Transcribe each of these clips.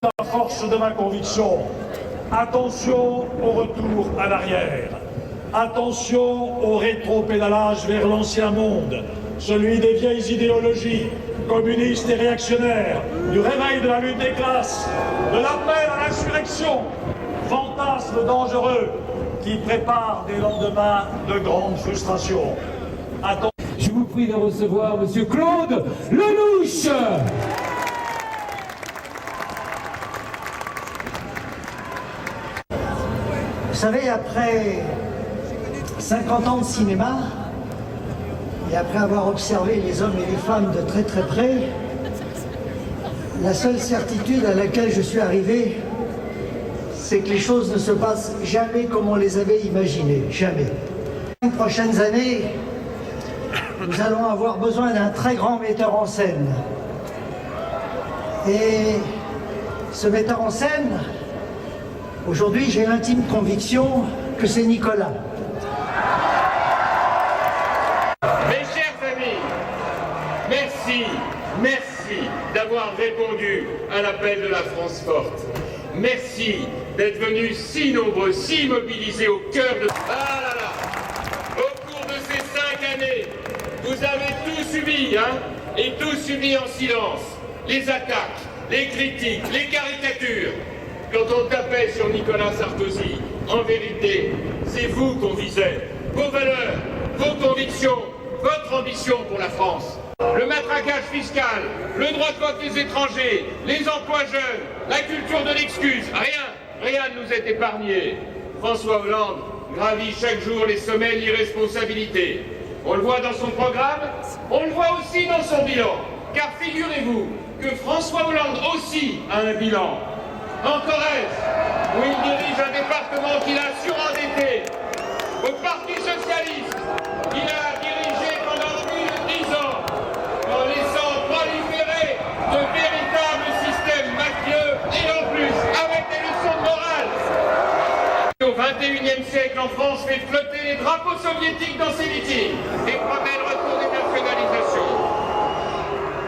La force de ma conviction, attention au retour à l'arrière, attention au rétro-pédalage vers l'ancien monde, celui des vieilles idéologies communistes et réactionnaires, du réveil de la lutte des classes, de l'appel à l'insurrection, fantasme dangereux qui prépare des lendemains de grandes frustrations. Je vous prie de recevoir Monsieur Claude Lelouch. Vous savez, après 50 ans de cinéma, et après avoir observé les hommes et les femmes de très très près, la seule certitude à laquelle je suis arrivé, c'est que les choses ne se passent jamais comme on les avait imaginées, jamais. Les prochaines années, nous allons avoir besoin d'un très grand metteur en scène. Et ce metteur en scène, aujourd'hui, j'ai l'intime conviction que c'est Nicolas. Mes chers amis, merci d'avoir répondu à l'appel de la France forte. Merci d'être venus si nombreux, si mobilisés au cœur de... Ah là là! Au cours de ces 5 années, vous avez tout subi, et tout subi en silence. Les attaques, les critiques, les caricatures. Quand on tapait sur Nicolas Sarkozy, en vérité, c'est vous qu'on visait. Vos valeurs, vos convictions, votre ambition pour la France. Le matraquage fiscal, le droit de vote des étrangers, les emplois jeunes, la culture de l'excuse, rien ne nous est épargné. François Hollande gravit chaque jour les sommets de l'irresponsabilité. On le voit dans son programme, on le voit aussi dans son bilan. Car figurez-vous que François Hollande aussi a un bilan. En Corrèze, où il dirige un département qu'il a surendetté. Au Parti Socialiste, il a dirigé pendant plus de 10 ans, en laissant proliférer de véritables systèmes mafieux et en plus avec des leçons de morale. Au XXIe siècle, en France, fait flotter les drapeaux soviétiques dans ses meetings et promet le retour des nationalisations.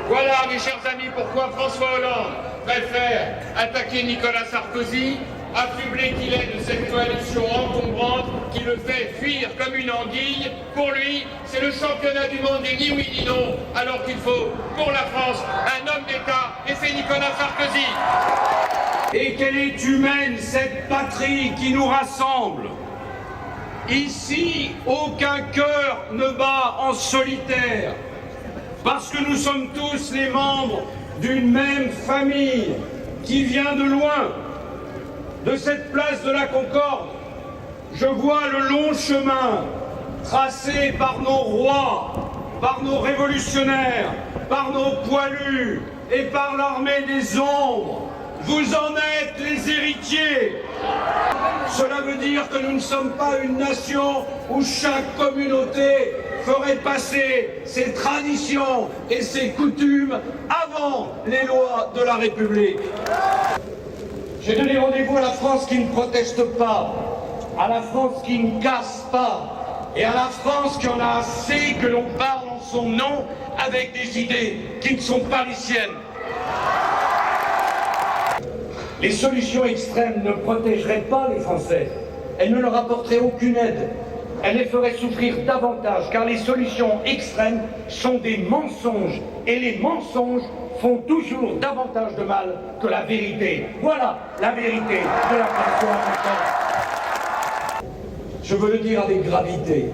Voilà, mes chers amis, pourquoi François Hollande préfère attaquer Nicolas Sarkozy, affublé qu'il est de cette coalition encombrante qui le fait fuir comme une anguille. Pour lui, c'est le championnat du monde des ni oui ni non, alors qu'il faut, pour la France, un homme d'État, et c'est Nicolas Sarkozy. Et qu'elle est humaine, cette patrie qui nous rassemble. Ici, aucun cœur ne bat en solitaire, parce que nous sommes tous les membres d'une même famille qui vient de loin. De cette place de la Concorde, je vois le long chemin tracé par nos rois, par nos révolutionnaires, par nos poilus et par l'armée des ombres. Vous en êtes les héritiers. Cela veut dire que nous ne sommes pas une nation où chaque communauté ferait passer ses traditions et ses coutumes avant les lois de la République. J'ai donné rendez-vous à la France qui ne proteste pas, à la France qui ne casse pas, et à la France qui en a assez que l'on parle en son nom avec des idées qui ne sont pas les siennes. Les solutions extrêmes ne protégeraient pas les Français. Elles ne leur apporteraient aucune aide. Elles les feraient souffrir davantage, car les solutions extrêmes sont des mensonges. Et les mensonges font toujours davantage de mal que la vérité. Voilà la vérité de la question africaine. Je veux le dire avec gravité.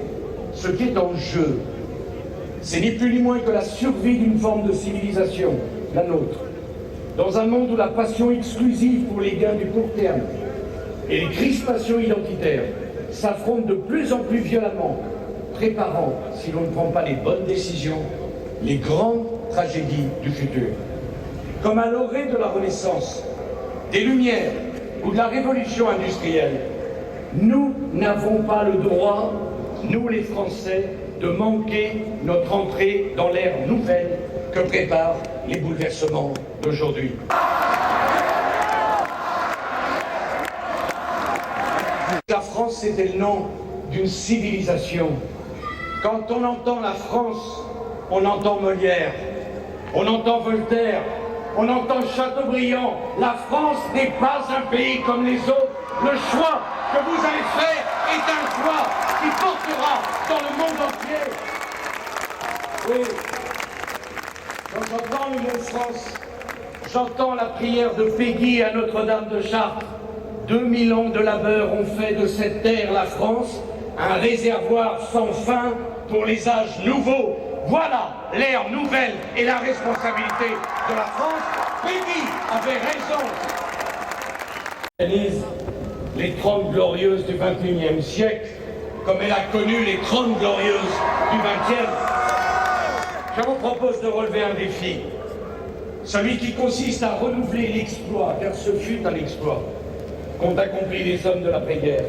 Ce qui est en jeu, c'est ni plus ni moins que la survie d'une forme de civilisation, la nôtre. Dans un monde où la passion exclusive pour les gains du court terme et les crispations identitaires s'affrontent de plus en plus violemment, préparant, si l'on ne prend pas les bonnes décisions, les grandes tragédies du futur. Comme à l'orée de la Renaissance, des Lumières ou de la Révolution industrielle, nous n'avons pas le droit, nous les Français, de manquer notre entrée dans l'ère nouvelle que préparent les bouleversements d'aujourd'hui. La France, c'était le nom d'une civilisation. Quand on entend la France, on entend Molière, on entend Voltaire, on entend Chateaubriand. La France n'est pas un pays comme les autres. Le choix que vous allez faire est un choix qui portera dans le monde entier. Oui, quand j'entends le mot France, j'entends la prière de Péguy à Notre-Dame de Chartres. 2000 ans de labeur ont fait de cette terre, la France, un réservoir sans fin pour les âges nouveaux. Voilà l'ère nouvelle et la responsabilité de la France. Péguy avait raison. Les 30 glorieuses du XXIe siècle, comme elle a connu les 30 glorieuses du XXe. Je vous propose de relever un défi. Celui qui consiste à renouveler l'exploit, car ce fut un exploit qu'ont accompli les hommes de l'après-guerre,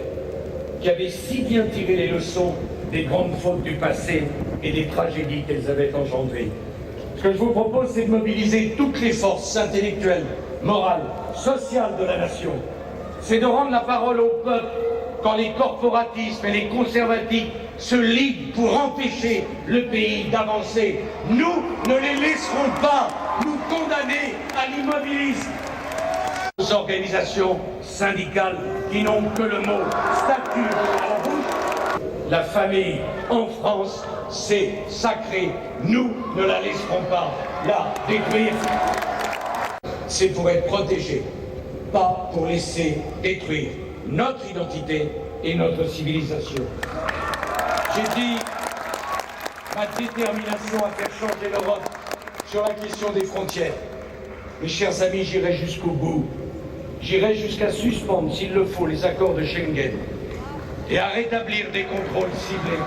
qui avaient si bien tiré les leçons des grandes fautes du passé et des tragédies qu'elles avaient engendrées. Ce que je vous propose, c'est de mobiliser toutes les forces intellectuelles, morales, sociales de la nation. C'est de rendre la parole au peuple quand les corporatismes et les conservatifs se liguent pour empêcher le pays d'avancer. Nous ne les laisserons pas nous condamner à l'immobilisme. Aux organisations syndicales qui n'ont que le mot statut à la bouche. La famille en France, c'est sacré. Nous ne la laisserons pas la détruire. C'est pour être protégé, pas pour laisser détruire notre identité et notre civilisation. J'ai dit ma détermination à faire changer l'Europe sur la question des frontières. Mes chers amis, j'irai jusqu'au bout. J'irai jusqu'à suspendre, s'il le faut, les accords de Schengen et à rétablir des contrôles ciblés.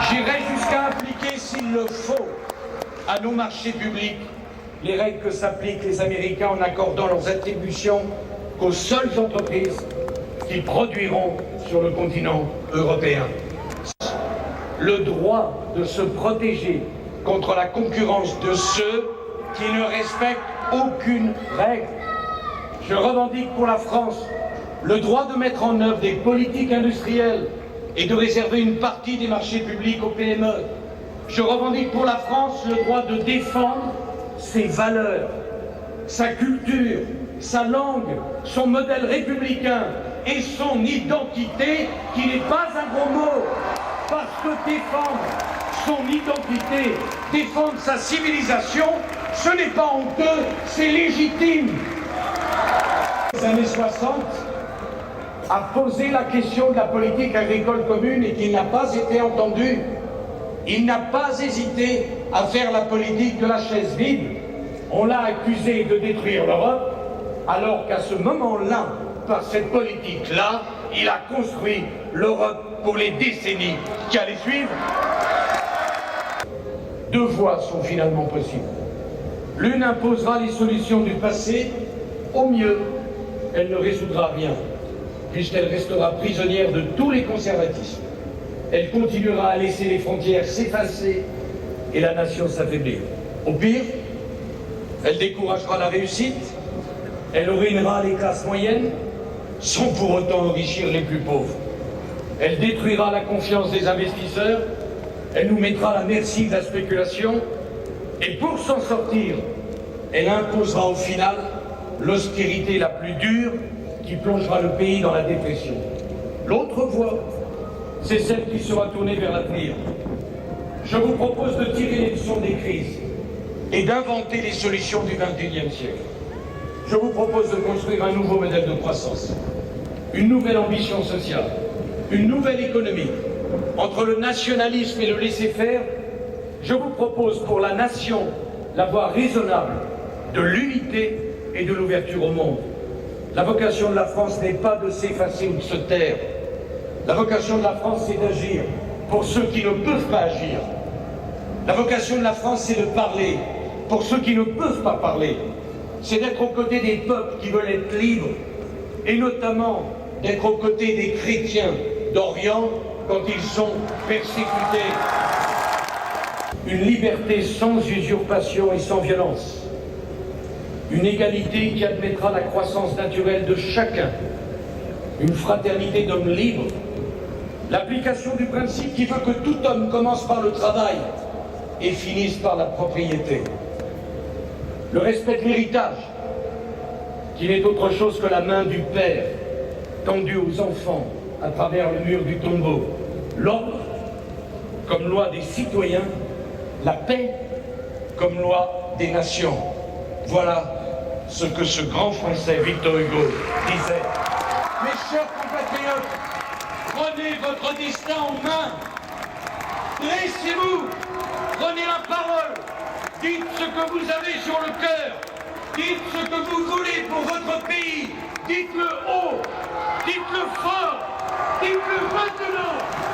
J'irai jusqu'à appliquer, s'il le faut, à nos marchés publics les règles que s'appliquent les Américains en accordant leurs attributions qu'aux seules entreprises qui produiront sur le continent européen. Le droit de se protéger contre la concurrence de ceux qui ne respectent aucune règle. Je revendique pour la France le droit de mettre en œuvre des politiques industrielles et de réserver une partie des marchés publics aux PME. Je revendique pour la France le droit de défendre ses valeurs, sa culture, sa langue, son modèle républicain et son identité, qui n'est pas un gros mot, parce que défendre son identité, défendre sa civilisation, ce n'est pas honteux, c'est légitime. Les années 60 a posé la question de la politique agricole commune et qu'il n'a pas été entendu. Il n'a pas hésité à faire la politique de la chaise vide. On l'a accusé de détruire l'Europe, alors qu'à ce moment-là, par cette politique-là, il a construit l'Europe pour les décennies qui allaient suivre. Deux voies sont finalement possibles. L'une imposera les solutions du passé. Au mieux, elle ne résoudra rien, puisqu'elle restera prisonnière de tous les conservatismes. Elle continuera à laisser les frontières s'effacer et la nation s'affaiblir. Au pire, elle découragera la réussite, elle ruinera les classes moyennes, sans pour autant enrichir les plus pauvres. Elle détruira la confiance des investisseurs, elle nous mettra à la merci de la spéculation, et pour s'en sortir, elle imposera au final l'austérité la plus dure qui plongera le pays dans la dépression. L'autre voie, c'est celle qui sera tournée vers l'avenir. Je vous propose de tirer les leçons des crises et d'inventer les solutions du XXIe siècle. Je vous propose de construire un nouveau modèle de croissance, une nouvelle ambition sociale, une nouvelle économie. Entre le nationalisme et le laisser-faire, je vous propose pour la nation la voie raisonnable de l'unité et de l'ouverture au monde. La vocation de la France n'est pas de s'effacer ou de se taire. La vocation de la France, c'est d'agir pour ceux qui ne peuvent pas agir. La vocation de la France, c'est de parler pour ceux qui ne peuvent pas parler. C'est d'être aux côtés des peuples qui veulent être libres, et notamment d'être aux côtés des chrétiens d'Orient quand ils sont persécutés. Une liberté sans usurpation et sans violence. Une égalité qui admettra la croissance naturelle de chacun. Une fraternité d'hommes libres. L'application du principe qui veut que tout homme commence par le travail et finisse par la propriété. Le respect de l'héritage, qui n'est autre chose que la main du père tendue aux enfants à travers le mur du tombeau. L'ordre comme loi des citoyens, la paix comme loi des nations. Voilà ce que ce grand Français Victor Hugo disait. Mes chers compatriotes, prenez votre destin en main. Dressez-vous, prenez la parole, dites ce que vous avez sur le cœur, dites ce que vous voulez pour votre pays, dites-le haut, dites-le fort, dites-le maintenant.